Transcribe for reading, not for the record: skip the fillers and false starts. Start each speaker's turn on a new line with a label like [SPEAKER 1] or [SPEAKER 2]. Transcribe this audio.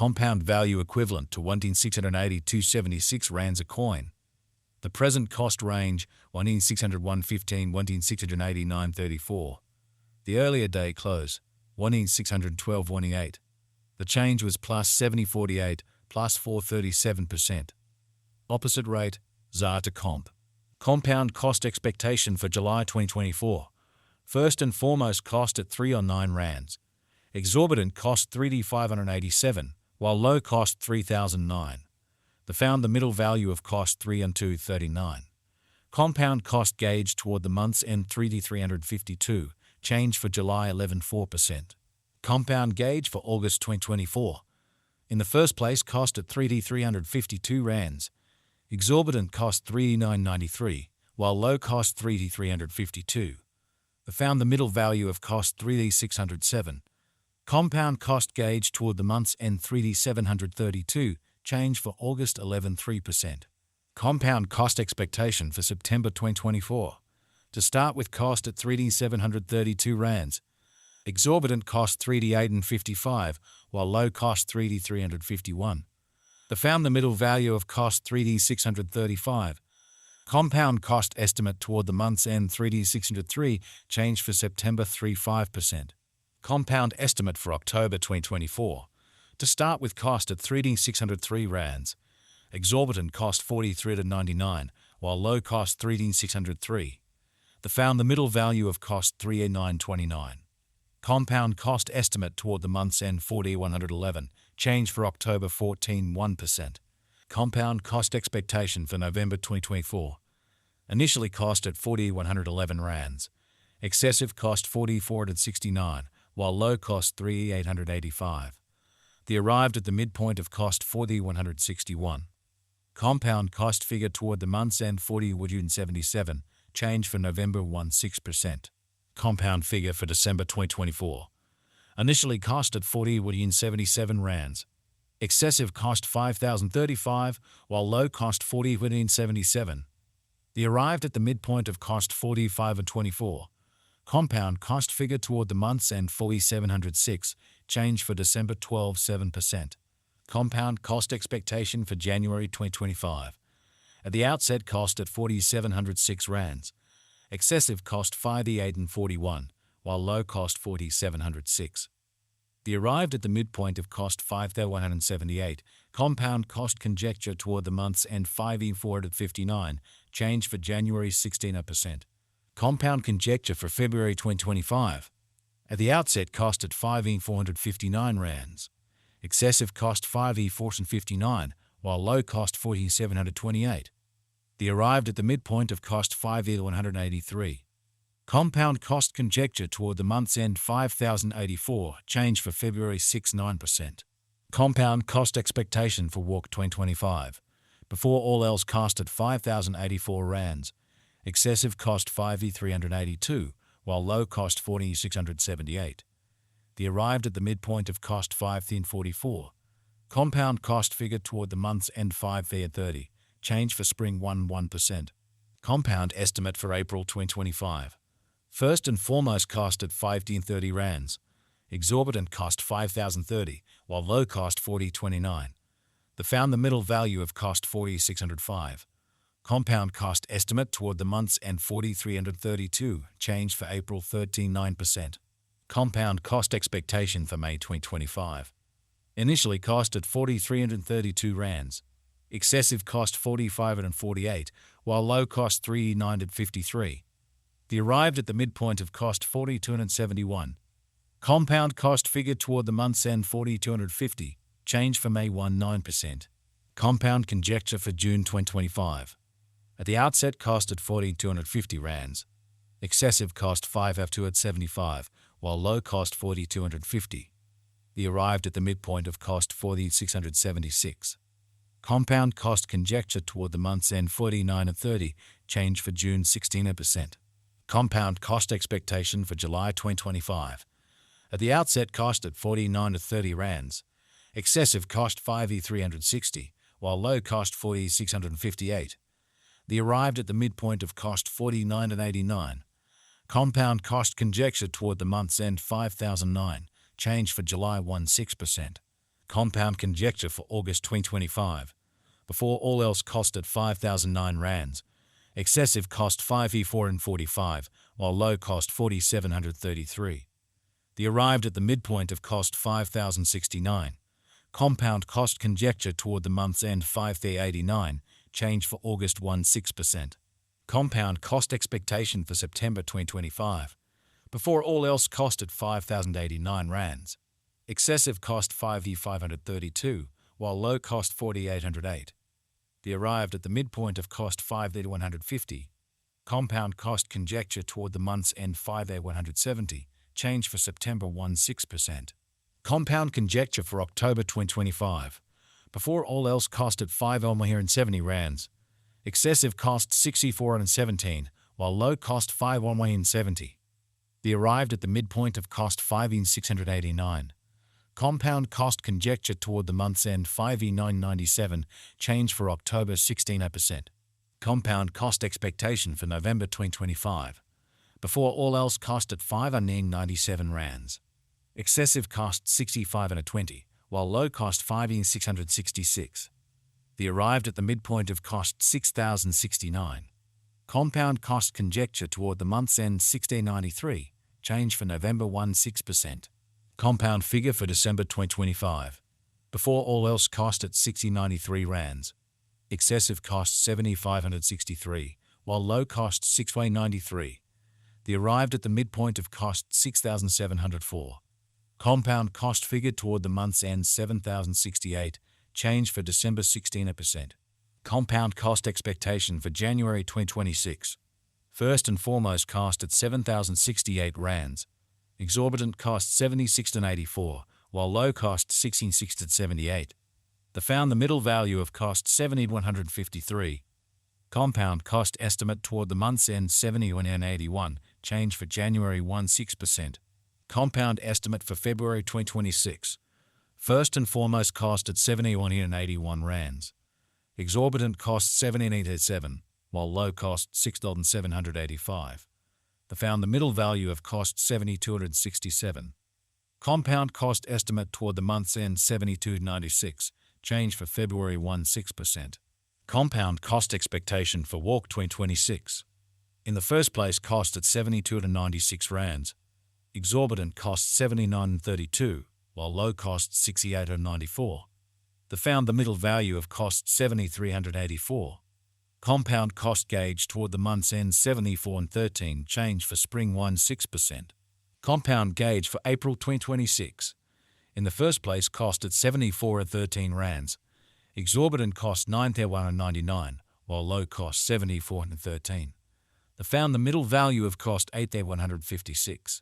[SPEAKER 1] compound value equivalent to 1,682.76 rands a coin. The present cost range 1,601.15, 1,689.34. The earlier day close 1,612.18. The change was plus 70.48, plus 4.37%. Opposite rate, ZAR to comp. Compound cost expectation for July 2024. First and foremost cost at 309 rands. Exorbitant cost 3,587, while low cost 3,009. Found the middle value of cost 3,239. Compound cost gauge toward the month's end 3,352, change for July 11.4%. Compound gauge for August 2024. In the first place, cost at 3,352 rands. Exorbitant cost 3,993, while low cost 3,352. Found the middle value of cost 3,607. Compound cost gauge toward the month's end 3,732, change for August 11.3%. Compound cost expectation for September 2024. To start with, cost at 3,732 rands. Exorbitant cost 3,855, while low cost 3,351. Found the middle value of cost 3,635. Compound cost estimate toward the month's end 3,603, change for September 3.5%. Compound estimate for October 2024. To start with, cost at 3,603 rands. Exorbitant cost 43.99, while low cost 3,603. Found the middle value of cost 3,929. Compound cost estimate toward the month's end 4,111, change for October 14.1%. Compound cost expectation for November 2024. Initially cost at 4,111 rands. Excessive cost 4,469, while low cost 3,885. Arrived at the midpoint of cost 4,161. Compound cost figure toward the month's end 4,177, change for November 1.6%. Compound figure for December 2024. Initially cost at 4,177 rands. Excessive cost 5,035, while low cost 4,177. Arrived at the midpoint of cost 45.24. Compound cost figure toward the month's end 4,706, change for December 12.7%. Compound cost expectation for January 2025. At the outset, cost at 4,706 rands. Excessive cost 5,841, while low cost 4,706. Arrived at the midpoint of cost 5,178. Compound cost conjecture toward the month's end 5,459, change for January 16%. Compound conjecture for February 2025. At the outset, cost at 5,459 rands. Excessive cost 5,459, while low cost 4,728. Arrived at the midpoint of cost 5,183. Compound cost conjecture toward the month's end 5,084, change for February 6.9%. Compound cost expectation for WARC 2025. Before all else, cost at 5,084 rands. Excessive cost 5,382, while low cost 4,678. Arrived at the midpoint of cost 5,044. Compound cost figure toward the month's end 5,030, change for spring 1%. Compound estimate for April 2025. First and foremost, cost at 1,530 rands. Exorbitant cost 5,030, while low cost 4,029. Found the middle value of cost 4,605. Compound cost estimate toward the month's end 4,332, change for April 13.9%. Compound cost expectation for May 2025. Initially cost at 4,332 rands. Excessive cost 4,548, while low cost 3,953. Arrived at the midpoint of cost 4,271. Compound cost figure toward the month's end 4,250, change for May 1.9%. Compound conjecture for June 2025. At the outset, cost at 4,250 rands. Excessive cost 5,275, while low cost 4,250. Arrived at the midpoint of cost 4,676. Compound cost conjecture toward the month's end 49.30, change for June 16%. Compound cost expectation for July 2025. At the outset, cost at 49.30 rands. Excessive cost 5,360, while low cost 4,658. Arrived at the midpoint of cost 49.89. Compound cost conjecture toward the month's end 5,009, change for July 1.6%. Compound conjecture for August 2025. Before all else cost at 5,009 rands. Excessive cost 5E445, while low cost 4,733. The arrived at the midpoint of cost 5,069. Compound cost conjecture toward the month's end 5,089, change for August 16%. Compound cost expectation for September 2025. Before all else cost at 5,089 rands. Excessive cost 5E532, while low cost 4,808. The arrived at the midpoint of cost 5,150. Compound cost conjecture toward the month's end 5,170, change for September 16%. Compound conjecture for October 2025. Before all else cost at 5,170 rands. Excessive cost 6,417, while low cost 5,170. The arrived at the midpoint of cost 5,689. Compound cost conjecture toward the month's end 5E997, change for October 16%. Compound cost expectation for November 2025. Before all else cost at 5,97 rands. Excessive cost 65,20, while low cost 5,666. The arrived at the midpoint of cost 6,069. Compound cost conjecture toward the month's end 1693, change for November 16%. Compound figure for December 2025. Before all else cost at 6093 rands. Excessive cost 7,563, while low cost 6,093. The arrived at the midpoint of cost 6,704. Compound cost figure toward the month's end 7,068, change for December 16%. Compound cost expectation for January 2026. First and foremost cost at 7,068 rands. Exorbitant cost 76,84, while low cost 16,678. The found the middle value of cost 70,153. Compound cost estimate toward the month's end 71,81, change for January 16%. Compound estimate for February 2026. First and foremost cost at 71,81 rands. Exorbitant cost 17,887, while low cost 6,785. The found the middle value of cost 7,267. Compound cost estimate toward the month's end 72.96, change for February 16%. Compound cost expectation for Walk 2026. In the first place cost at 72.96 rands. Exorbitant cost 79.32, while low cost 68.94. The found the middle value of cost 7,384. Compound cost gauge toward the month's end 74.13, change for spring 16%. Compound gauge for April 2026. In the first place cost at 74.13 rands. Exorbitant cost 9,199, while low cost 74.13. The found the middle value of cost 8,156.